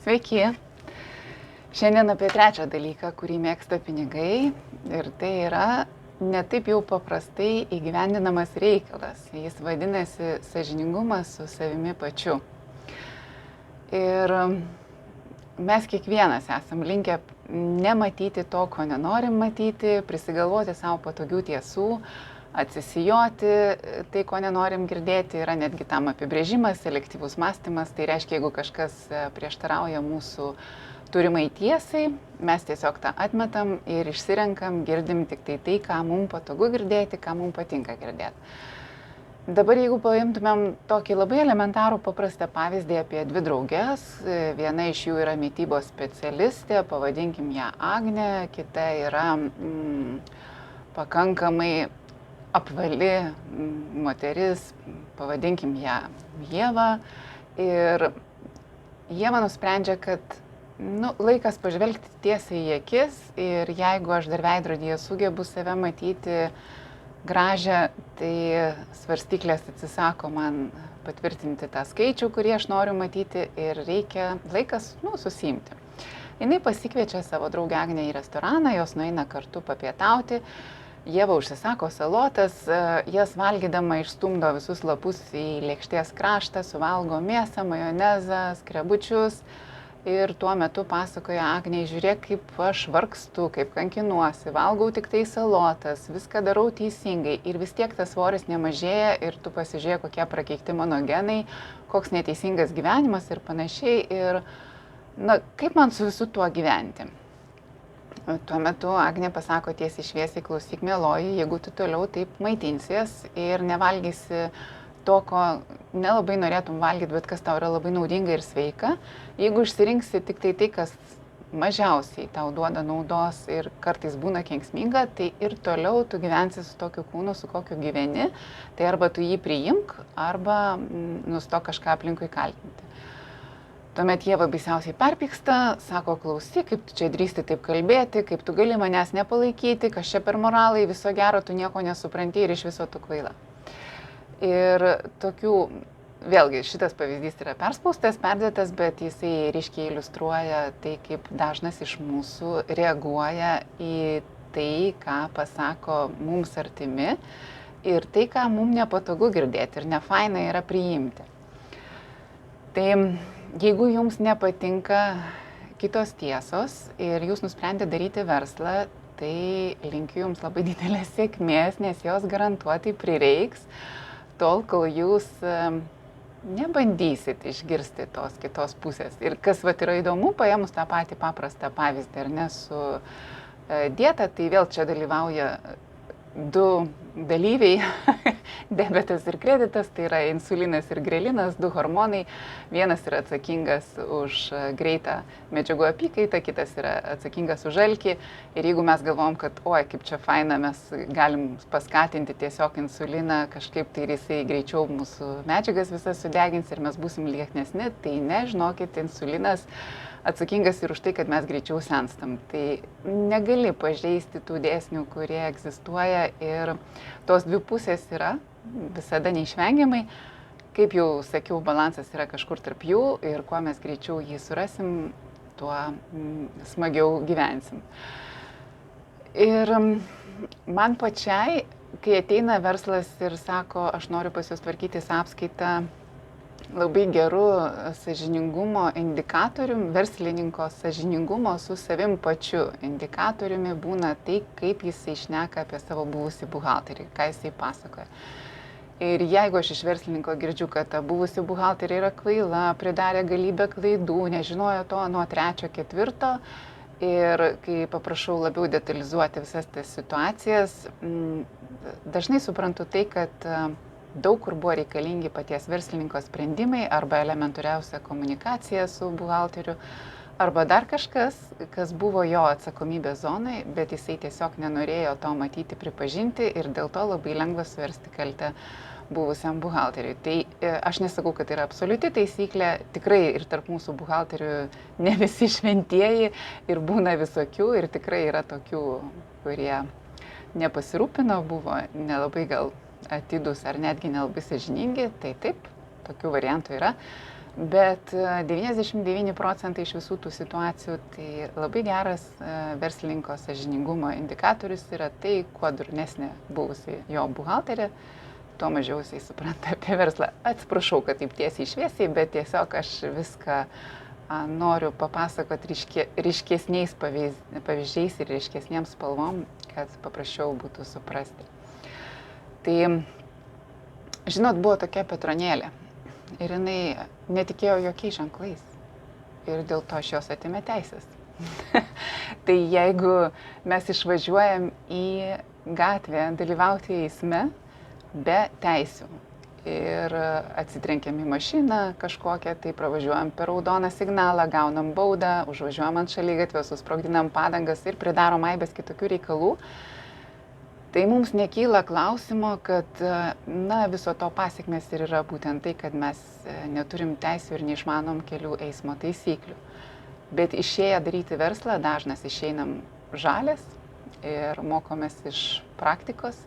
Sveiki. Šiandien apie trečią dalyką, kurį mėgsta pinigai, ir tai yra netaip jau paprastai įgyvendinamas reikalas. Jis vadinasi sąžiningumas su savimi pačiu. Ir mes kiekvienas esam linkę nematyti to, ko nenorim matyti, prisigalvoti savo patogių tiesų, atsisijoti tai, ko nenorim girdėti, yra netgi tam apibrėžimas, selektyvus mąstymas. Tai reiškia, jeigu kažkas prieštarauja mūsų turimai tiesai, mes tiesiog tą atmetam ir išsirenkam, girdim tik tai, ką mums patogu girdėti, ką mums patinka girdėti. Dabar jeigu paimtumėm tokį labai elementarų paprastą pavyzdį apie dvi draugės, viena iš jų yra mitybos specialistė, pavadinkim ją Agnė, kita yra pakankamai apvali moteris, pavadinkim ją Ieva. Ir Ieva nusprendžia, kad laikas pažvelgti tiesiai į akis, ir jeigu aš dar veidrodyje sugebu save matyti gražią, tai svarstyklės atsisako man patvirtinti tą skaičių, kurį aš noriu matyti, ir reikia laikas susiimti. Jinai pasikviečia savo draugę Agnę į restoraną, jos nueina kartu papietauti. Ieva užsisako salotas, jas valgydama išstumdo visus lapus į lėkštės kraštą, suvalgo mėsą, majonezą, skrebučius. Ir tuo metu pasakoja Agnei: žiūrėk, kaip aš vargstu, kaip kankinuosi, valgau tik tai salotas, viską darau teisingai ir vis tiek tas svoris nemažėja, ir tu pasižiūrėk, kokie prakeikti mano genai, koks neteisingas gyvenimas ir panašiai. Ir kaip man su visu tuo gyventi? Tuo metu Agnė pasako tiesiai šviesiai: klausyk, mieloji, jeigu tu toliau taip maitinsies ir nevalgysi to, ko nelabai norėtum valgyti, bet kas tau yra labai naudinga ir sveika, jeigu išsirinksi tik tai, kas mažiausiai tau duoda naudos ir kartais būna kenksminga, tai ir toliau tu gyvensi su tokiu kūnu, su kokiu gyveni, tai arba tu jį priimk, arba nustok kažką aplinkui kaltinti. Tuomet Ieva baisiausiai perpyksta, sako: klausyk, kaip tu čia drįsti taip kalbėti, kaip tu gali manęs nepalaikyti, kas čia per moralai, viso gero, tu nieko nesupranti ir iš viso tu kvaila. Ir tokių, vėlgi, šitas pavyzdys yra perspaustas, perdėtas, bet jisai ryškiai iliustruoja tai, kaip dažnas iš mūsų reaguoja į tai, ką pasako mums artimi, ir tai, ką mums nepatogu girdėti ir nefaina yra priimti. Tai jeigu jums nepatinka kitos tiesos ir jūs nusprendėte daryti verslą, tai linkiu jums labai didelės sėkmės, nes jos garantuotai prireiks tol, kol jūs nebandysit išgirsti tos kitos pusės. Ir kas yra įdomu, paėmus tą patį paprastą pavyzdį, ar ne, su dieta, tai vėl čia dalyvauja du dalyviai, debetas ir kreditas, tai yra insulinas ir grelinas, du hormonai. Vienas yra atsakingas už greitą medžiagų apykaitą, kitas yra atsakingas už alkį. Ir jeigu mes galvom, kad oi, kaip čia faina, mes galim paskatinti tiesiog insuliną kažkaip, tai ir jisai greičiau mūsų medžiagas visas sudegins ir mes būsim lieknesni, tai ne, žinokit, insulinas atsakingas ir už tai, kad mes greičiau senstam. Tai negali pažeisti tų dėsnių, kurie egzistuoja, ir tos dvi pusės yra visada neišvengiamai. Kaip jau sakiau, balansas yra kažkur tarp jų, ir kuo mes greičiau jį surasim, tuo smagiau gyvensim. Ir man pačiai, kai ateina verslas ir sako: aš noriu pas jūs tvarkytis apskaitą, labai geru sąžiningumo indikatorium, verslininko sąžiningumo su savim pačiu indikatoriumi būna tai, kaip jisai šneka apie savo buvusį buhalterį, ką jisai pasakoja. Ir jeigu aš iš verslininko girdžiu, kad ta buvusi buhalterė yra kvaila, pridarė galybę klaidų, nežinojo to nuo 3, 4, ir kai paprašau labiau detalizuoti visas tas situacijas, dažnai suprantu tai, kad daug kur buvo reikalingi paties verslininko sprendimai, arba elementariausia komunikacija su buhalteriu, arba dar kažkas, kas buvo jo atsakomybės zonai, bet jisai tiesiog nenorėjo to matyti, pripažinti, ir dėl to labai lengva suversti kaltę buvusiam buhalteriui. Tai aš nesakau, kad tai yra absoliuti taisyklė, tikrai ir tarp mūsų buhalterių ne visi šventieji, ir būna visokių, ir tikrai yra tokių, kurie nepasirūpino, buvo nelabai gal atidūs ar netgi nelabai sąžiningi, tai taip, tokių variantų yra. Bet 99% iš visų tų situacijų tai labai geras verslininko sąžiningumo indikatorius yra tai, kuo durnesnė buvusi jo buhalterė, tuo mažiau jisai supranta apie verslą. Atsiprašau, kad taip tiesiai šviesiai, bet tiesiog aš viską noriu papasakoti ryškesniais pavyzdžiais ir ryškesniem spalvom, kad paprasčiau būtų suprasti. Tai, žinot, buvo tokia Petronėlė. Ir jinai netikėjo jokiais ženklais. Ir dėl to iš jos atėmė teisės. Tai jeigu mes išvažiuojam į gatvę dalyvauti eisme be teisių ir atsitrenkiam į mašiną kažkokią, tai pravažiuojam per raudoną signalą, gaunam baudą, užvažiuojam ant šaligatvio, susprogdinam padangas ir pridarom aibės kitokių reikalų, tai mums nekyla klausimo, kad viso to pasiekmes ir yra būtent tai, kad mes neturim teisių ir neišmanom kelių eismo taisyklių. Bet išėję daryti verslą, dažnas išeinam žalias ir mokomės iš praktikos.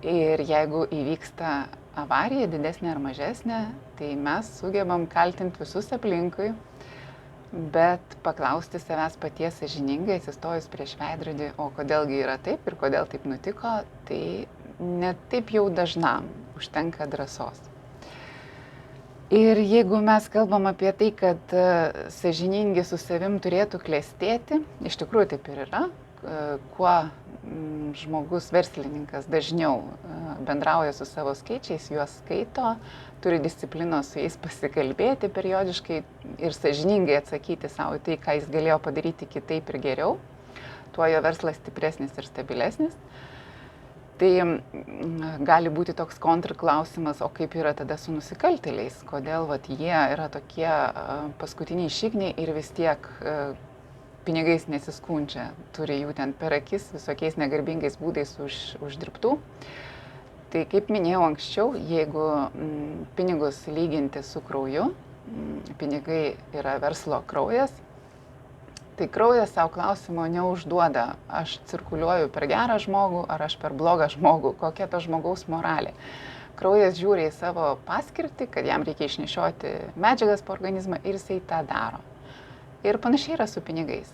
Ir jeigu įvyksta avarija, didesnė ar mažesnė, tai mes sugebam kaltinti visus aplinkui, bet paklausti savęs paties sąžiningai, atsistojus prieš veidrodį, o kodėlgi yra taip ir kodėl taip nutiko, tai net taip jau dažnam užtenka drąsos. Ir jeigu mes kalbam apie tai, kad sąžiningi su savim turėtų klestėti, iš tikrųjų taip ir yra, kuo žmogus, verslininkas dažniau bendrauja su savo skaičiais, juos skaito, turi disciplinos su jais pasikalbėti periodiškai ir sąžiningai atsakyti savo tai, ką jis galėjo padaryti kitaip ir geriau, tuo jo verslas stipresnis ir stabilesnis. Tai gali būti toks kontrklausimas, o kaip yra tada su nusikaltėliais, kodėl jie yra tokie paskutiniai šikniai ir vis tiek pinigais nesiskundžia, turi jų ten per akis visokiais negarbingais būdais uždirbtų. Tai kaip minėjau anksčiau, jeigu pinigus lyginti su krauju, pinigai yra verslo kraujas, tai kraujas savo klausimo neužduoda, aš cirkuliuoju per gerą žmogų ar aš per blogą žmogų, kokia to žmogaus moralė. Kraujas žiūri į savo paskirtį, kad jam reikia išnešioti medžiagas po organizmą ir jisai tą daro. Ir panašiai yra su pinigais.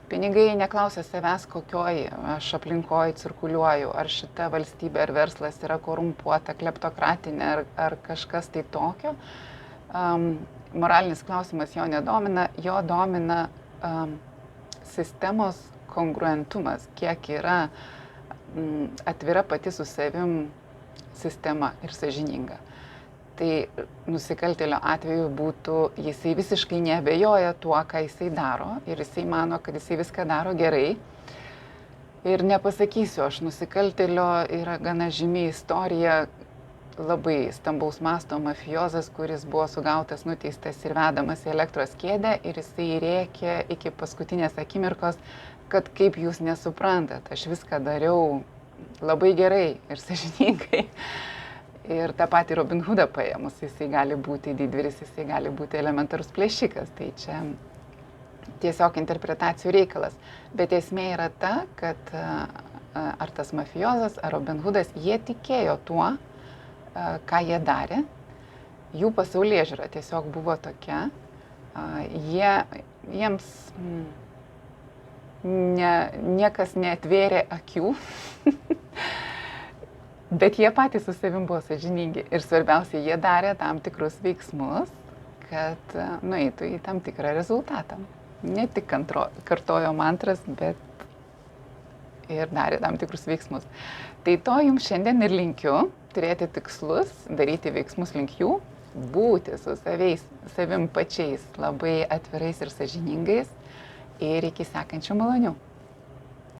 Pinigai neklausia savęs, kokioj aš aplinkoj cirkuliuoju, ar šita valstybė ar verslas yra korumpuota, kleptokratinė ar kažkas tai tokio. Moralinis klausimas jo nedomina, jo domina sistemos kongruentumas, kiek yra atvira pati su savim sistema ir sąžininga. Tai nusikaltėlio atveju būtų, jisai visiškai neabejoja tuo, ką jisai daro ir jisai mano, kad jisai viską daro gerai. Ir nepasakysiu, aš nusikaltėlio yra gana žymi istorija, labai stambaus masto mafiozas, kuris buvo sugautas, nuteistas ir vedamas į elektros kėdę ir jisai rėkė iki paskutinės akimirkos, kad kaip jūs nesuprantat, aš viską dariau labai gerai ir sąžiningai. Ir tą patį Robin Hoodą paėmus, jisai gali būti didvyris, jisai gali būti elementarus plėšikas, tai čia tiesiog interpretacijų reikalas. Bet esmė yra ta, kad ar tas mafiozas, ar Robin Hoodas, jie tikėjo tuo, ką jie darė, jų pasaulėžiūra tiesiog buvo tokia, jiems niekas neatvėrė akių, bet jie patys su savim buvo sąžiningi ir svarbiausia, jie darė tam tikrus veiksmus, kad nueitų į tam tikrą rezultatą. Ne tik kartojo mantras, bet ir darė tam tikrus veiksmus. Tai to jums šiandien ir linkiu, turėti tikslus, daryti veiksmus link jų, būti su savim pačiais labai atvirais ir sąžiningais ir iki sekančių malonių.